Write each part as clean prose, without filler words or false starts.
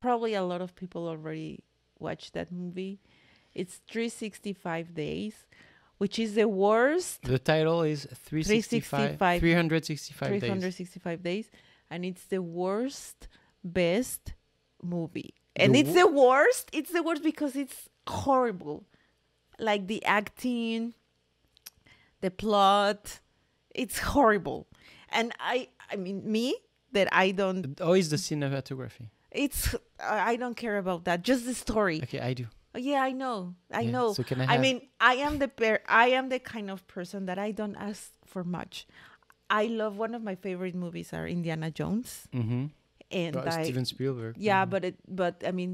probably a lot of people already watched that movie. It's 365 days, which is the worst. The title is 365 365 days. 365 days, and it's the worst best movie. And The it's the worst. It's the worst because it's horrible. Like the acting, the plot, it's horrible. And I mean, me, that I don't, Oh, it's the cinematography. I don't care about that. Just the story. Okay, I do. Yeah, I know. I Yeah, know. so can I I have- mean, I am the kind of person that I don't ask for much. I love, one of my favorite movies are Indiana Jones, Mm-hmm. and Steven Spielberg. yeah, Mhm. but I mean,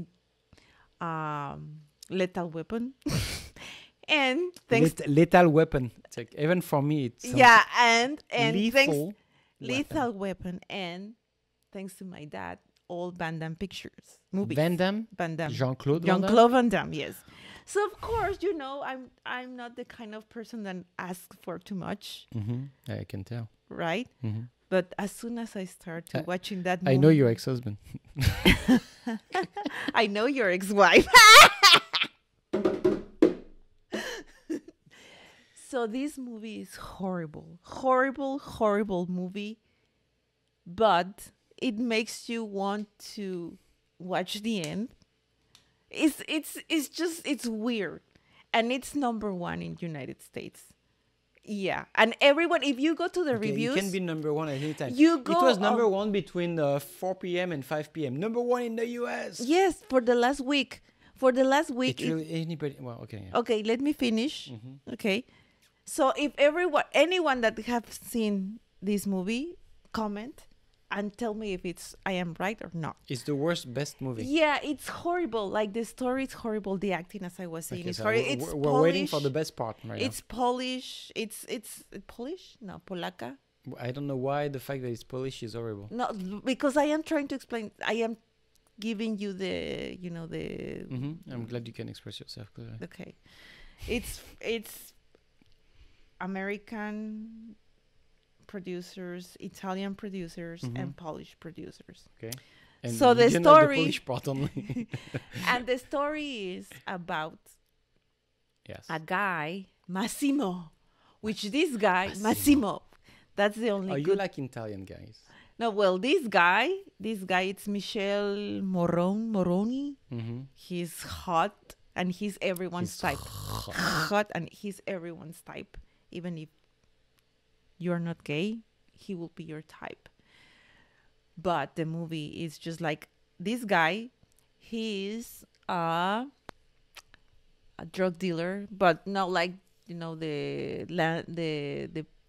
Lethal Weapon, and thanks, Lethal Weapon. It's like, even for me, it's yeah, and thanks, lethal. Lethal Weapon, and thanks to my dad, all Van Damme pictures, movies. Van Damme. Van Damme. Jean-Claude Van Damme? Jean-Claude Van Damme, yes. So of course, I'm not the kind of person that asks for too much, Mm-hmm. I can tell. right? Mm-hmm. But as soon as I start watching that movie, I know your ex-husband. I know your ex-wife. So this movie is horrible, horrible, horrible movie, but it makes you want to watch the end. It's weird, and it's #1 in United States. Yeah, and everyone, if you go to the reviews, You can be #1 at any time. You It go was on- #1 between 4 p.m. and 5 p.m. #1 in the US. yes, for the last week. For the last week, It really, anybody. Well, okay. Yeah. okay, let me finish. Mhm. Okay, so if anyone that have seen this movie, comment and tell me if I am right or not. It's the worst, best movie. Yeah, it's horrible. Like the story is horrible. The acting, as I was saying, Okay, is so horrible. we're, It's we're waiting for Polish. the best part right It's Polish. It's Polish? No, Polaka. now. I don't know why the fact that it's Polish is horrible. No, because I am trying to explain. I am giving you the, the. I'm glad you can express yourself clearly. Okay, it's American producers, Italian producers, and Polish producers. Okay. And So you the didn't like story- the Polish part only. And the story is about Yes. a guy, Massimo, which this guy, Massimo, that's the only Oh, you good. like Italian guys. No, well, this guy, it's Michel Moroni. Mm-hmm. He's hot and he's everyone's He's type. Hot and he's everyone's type. Even if you're not gay, he will be your type. But the movie is just like this guy. He is a drug dealer, but not like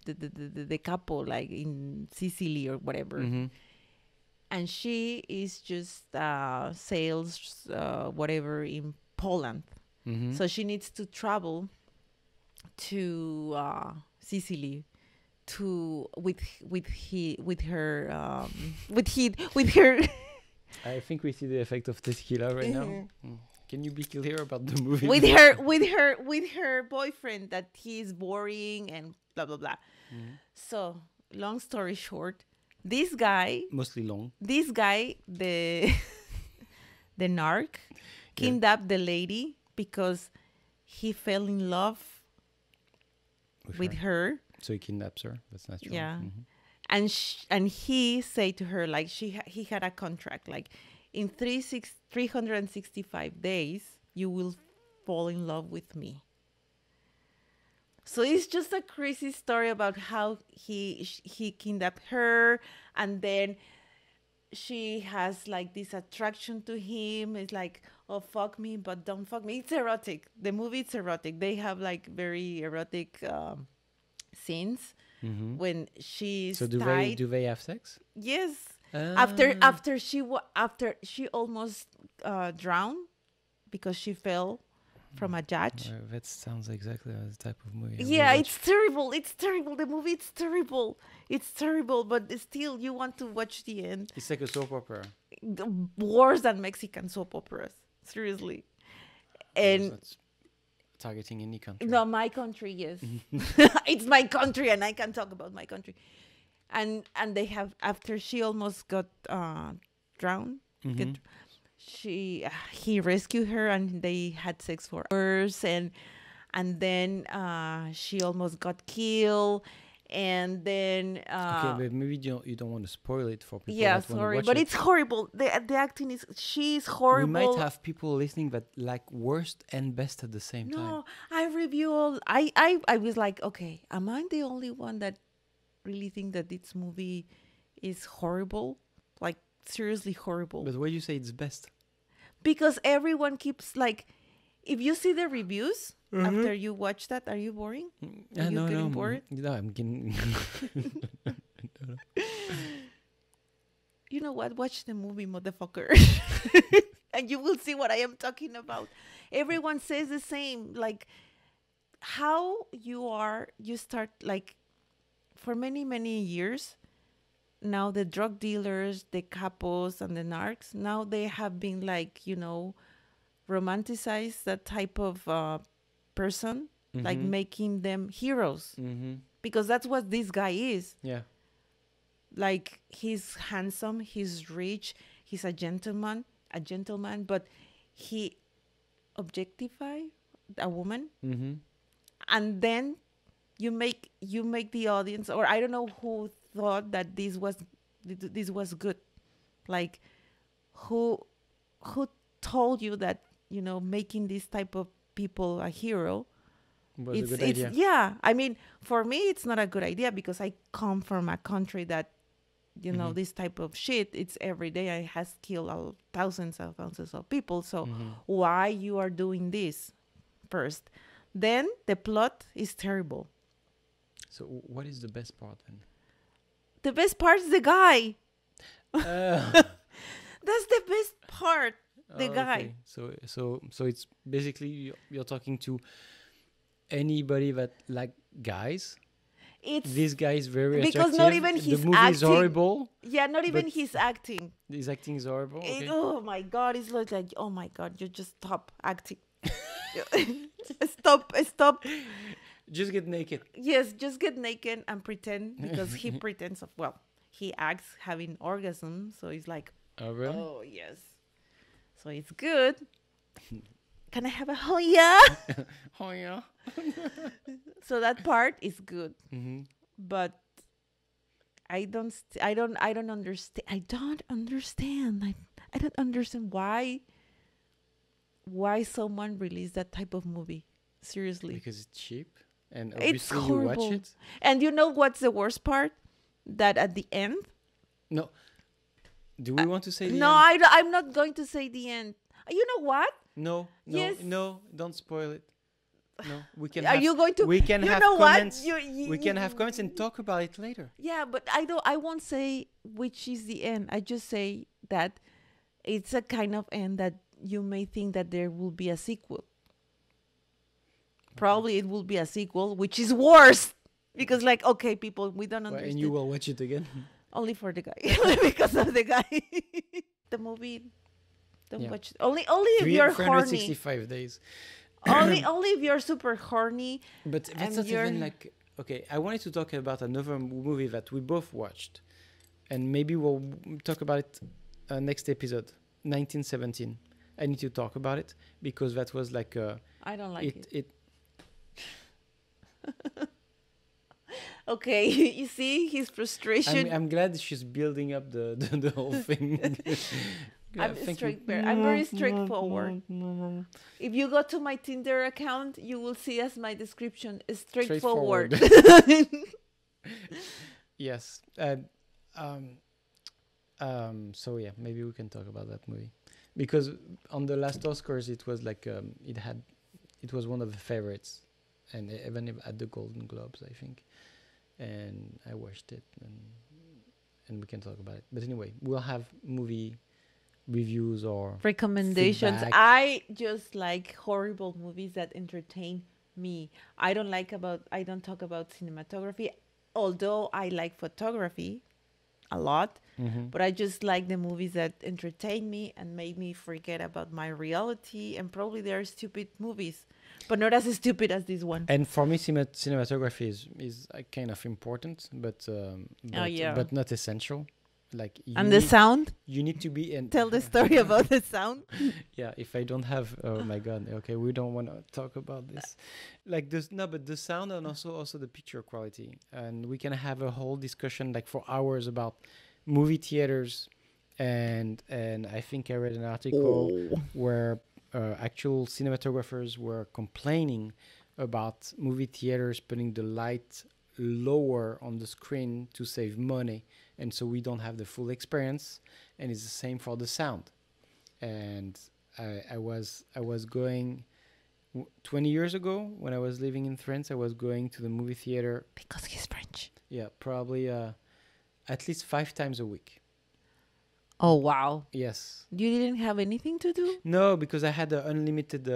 the capo like in Sicily or whatever. Mm-hmm. And she is just sales whatever in Poland. Mm-hmm. So she needs to travel to Sicily with her. I think we see the effect of tequila right now. Mm. Can you be clear about the movie? with her boyfriend that he's boring and blah blah blah. So long story short, this guy, Mostly long. the the narc, kidnapped the lady because he fell in love with her. So he kidnaps her. That's natural. Yeah. Mhm. And he said to her, like, he had a contract, like, in 365 days you will fall in love with me. So it's just a crazy story about how he kidnapped her, and then she has like this attraction to him. It's like, oh, fuck me, but don't fuck me. It's erotic. The movie is erotic. They have like very erotic scenes Mhm. when she's So do tied. they have sex? Yes. Ah. After she almost drowned because she fell from a judge. That sounds exactly like the type of movie. I Yeah, would it's terrible. It's terrible. The movie, it's terrible. It's terrible, but still, you want to watch the end. It's like a soap opera. Worse than Mexican soap operas. Seriously. And That's targeting any country. no, my country, yes. It's my country, and I can talk about my country. And they have, after she almost got drowned, Mhm. he rescued her and they had sex for hours, and then she almost got killed, and then Okay, but maybe you don't want to spoil it for people yeah, that want to sorry, watch but it. it's horrible. The acting is she's We might horrible. have people listening that like worst and best at the same time. No, I review all. I was like, okay, am I the only one that really think that this movie is horrible? Like seriously horrible. But why you say it's best? Because everyone keeps like, if you see the reviews after you watch that, are you boring? Are you No, getting bored? No, I'm getting. You know what? Watch the movie, motherfucker. And you will see what I am talking about. Everyone says the same. Like, how you start, like, for many, many years, now the drug dealers, the capos, and the narcs, now they have been, like, romanticize that type of person, like making them heroes. Mm-hmm. Because that's what this guy is. Yeah. Like he's handsome, he's rich, he's a gentleman, but he objectify a woman, and then you make the audience, or I don't know who thought that this was good, like who told you that making this type of people a hero Was a good it's idea. yeah, I mean, for me it's not a good idea because I come from a country that this type of shit, it's every day. I has killed thousands of people, so why you are doing this first? Then the plot is terrible. So what is the best part then? The best part is the guy. That's the best part. The guy. Okay. So it's basically you're talking to anybody that like guys. This guy is very because attractive. not even his the movie acting is horrible. Yeah, not even but his acting. His acting is horrible. Okay. Oh my god, it's like, oh my god, you just stop acting. Stop. Just get naked. Yes, just get naked and pretend, because he pretends he acts having orgasm, so he's like, Oh really? oh yes, so it's good. Can I have a oh yeah? Oh yeah. So that part is good, but I don't understand. I don't understand why someone released that type of movie. Seriously, Because it's cheap, and it's obviously you watch horrible. it. And you know what's the worst part? That at the end. No. Do we want to say the No, end? I'm not going to say the end. You know what? No, Yes. no, don't spoil it. No, we can. Are you going to? We can you have know comments. what? We can have comments and talk about it later. Yeah, but I won't say which is the end. I just say that it's a kind of end that you may think that there will be a sequel. Probably it will be a sequel, which is worse. Because, like, okay, people, we don't understand. And you will watch it again. Only for the guy. Because of the guy. The movie, don't watch it. Only if you're horny. 365 days. only if you're super horny. But that's And not you're- even like... Okay, I wanted to talk about another movie that we both watched. And maybe we'll talk about it next episode. 1917. I need to talk about it because that was like... I don't like it. it Okay, you see his frustration. I'm glad she's building up the whole thing. I'm Thank you. I'm very straightforward. If you go to my Tinder account, you will see as my description is straightforward. Yes. So yeah, maybe we can talk about that movie because on the last Oscars it was like it was one of the favorites, and even at the Golden Globes I think, and I watched it and we can talk about it. But anyway, we'll have movie reviews or Recommendations. feedback. I just like horrible movies that entertain me. I don't talk about cinematography, although I like photography a lot. But I just like the movies that entertain me and make me forget about my reality. And probably they are stupid movies, but not as stupid as this one. And for me, cinematography is kind of important, but yeah. but not essential. like And the sound? you need to be in. Tell the story about the sound. Yeah, if I don't have, oh my god, okay, we don't want to talk about this. Like this, no, but the sound and also the picture quality, and we can have a whole discussion like for hours about movie theaters, and I think I read an article where actual cinematographers were complaining about movie theaters putting the light lower on the screen to save money, and so we don't have the full experience, and it's the same for the sound. And I was going 20 years ago when I was living in France. I was going to the movie theater Because he's French. yeah, probably at least 5 times a week. Oh, wow. Yes. You didn't have anything to do? No, because I had an unlimited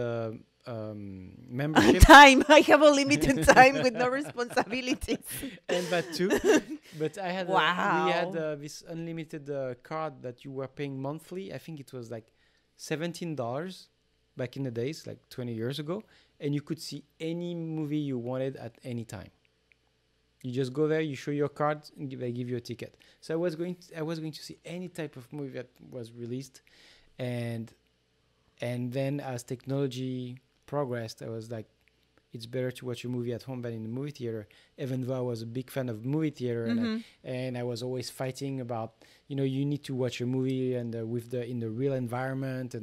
membership. Time. I have a limited time with no responsibilities. And that too. But I had we had Wow. this unlimited card that you were paying monthly. I think it was like $17 back in the days, like 20 years ago, and you could see any movie you wanted at any time. You just go there, you show your card, and they give you a ticket. So I was going to see any type of movie that was released, and then as technology progressed, I was like, it's better to watch a movie at home than in the movie theater. Even though I was a big fan of movie theater, and I was always fighting about, you need to watch a movie and in the real environment,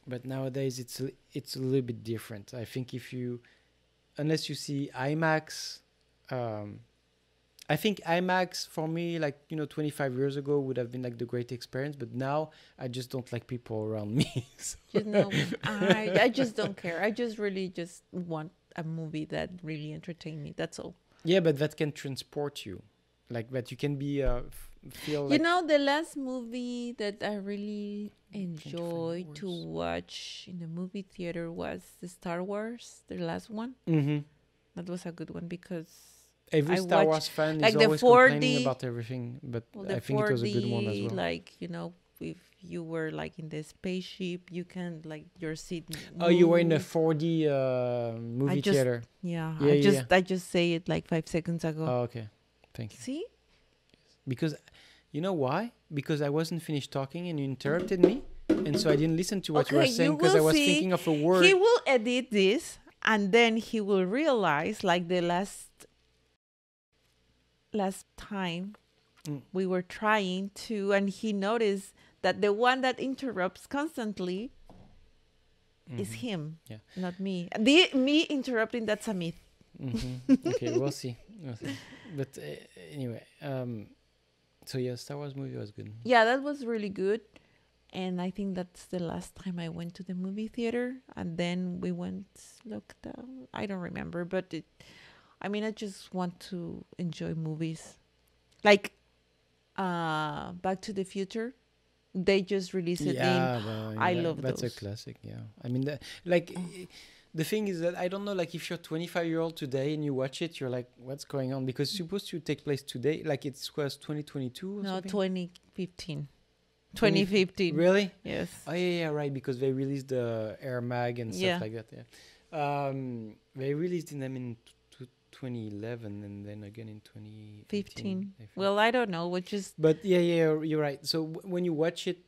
but nowadays it's a little bit different. I think unless you see IMAX. I think IMAX for me, 25 years ago would have been like the great experience, but now I just don't like people around me. So. I just don't care. I just really just want a movie that really entertained me. That's all. Yeah, but that can transport you, like that you can be feel like. The last movie that I really enjoyed to watch in the movie theater was the Star Wars, the last one. Mm-hmm. That was a good one because every I Star watched, Wars fan like, is the always 4D complaining about everything, but I think it was a good one as well. Like, if you were like in the spaceship, you can like your seat. Oh, you were in a move. 4D movie theater. Yeah, Yeah, I just say it like 5 seconds ago. Oh, okay. Thank you. See? Because, you know why? Because I wasn't finished talking and you interrupted me, and so I didn't listen to what you were saying because I was thinking of a word. He will edit this, and then he will realize, like the last time we were trying to, and he noticed that the one that interrupts constantly is him, not me. Me interrupting, that's a myth. Okay, we'll see. But anyway, so yeah, Star Wars movie was good. Yeah, that was really good. And I think that's the last time I went to the movie theater. And then we went lockdown. I don't remember, but I just want to enjoy movies. Like Back to the Future. They just released it I love that's those. A classic, yeah. I mean, the thing is that I don't know, like if you're 25-year-old today and you watch it, you're like, what's going on? Because it's supposed to take place today. Like it was 2022 or No, something? 2015. 2015. Really? Yes. Oh, yeah, right. Because they released the Air Mag and stuff like that, yeah. They released them in 2011 and then again in 2015. Well, I don't know, But yeah, you're right. So when you watch it,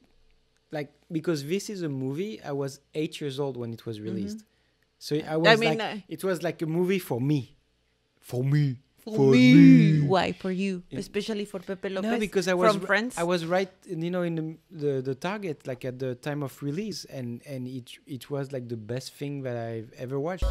like, because this is a movie, I was 8 years old when it was released. So it was like a movie for me. For me. Why for you? Especially for Pepe Lopez. No, because I was right, in the target, like at the time of release, and it was like the best thing that I've ever watched.